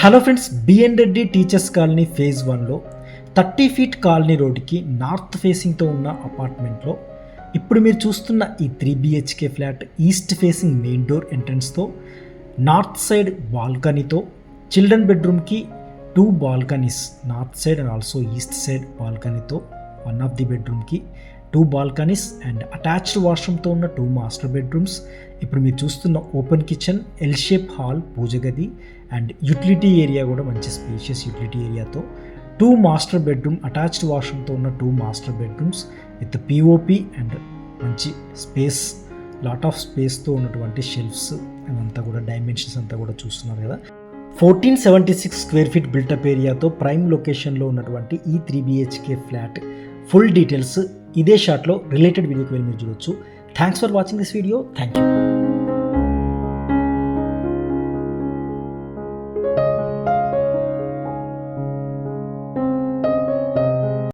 Hello friends, BN Reddy teachers colony phase 1లో 30 feet colony రోడ్డుకి north ఫేసింగ్తో ఉన్న అపార్ట్మెంట్లో ఇప్పుడు మీరు చూస్తున్న ఈ 3 BHK flat east facing main door ఎంట్రన్స్తో నార్త్ సైడ్ బాల్కనీతో చిల్డ్రన్ బెడ్రూమ్కి 2 balconies north side and also east side బాల్కనీతో వన్ ఆఫ్ ది బెడ్రూమ్కి 2 బాల్కనీస్ అండ్ అటాచ్డ్ వాష్రూమ్తో ఉన్న 2 మాస్టర్ బెడ్రూమ్స్. ఇప్పుడు మీరు చూస్తున్న open kitchen, L shape hall, పూజ గది అండ్ యూటిలిటీ ఏరియా కూడా మంచి స్పేషియస్ యూటిలిటీ ఏరియాతో 2 మాస్టర్ బెడ్రూమ్ అటాచ్డ్ వాష్రూమ్తో ఉన్న 2 master bedrooms with POP and మంచి స్పేస్, లాట్ ఆఫ్ స్పేస్తో ఉన్నటువంటి షెల్ఫ్స్ అదంతా కూడా డైమెన్షన్స్ అంతా కూడా చూస్తున్నారు కదా. 1476 స్క్వేర్ ఫీట్ బిల్టప్ ఏరియాతో ప్రైమ్ లొకేషన్లో ఉన్నటువంటి ఈ 3 BHK ఫ్లాట్ ఫుల్ డీటెయిల్స్ ఇదే షాట్లో రిలేటెడ్ వీడియోకి వెళ్ళి మీరు చూడొచ్చు. Thanks for watching this video. Thank you.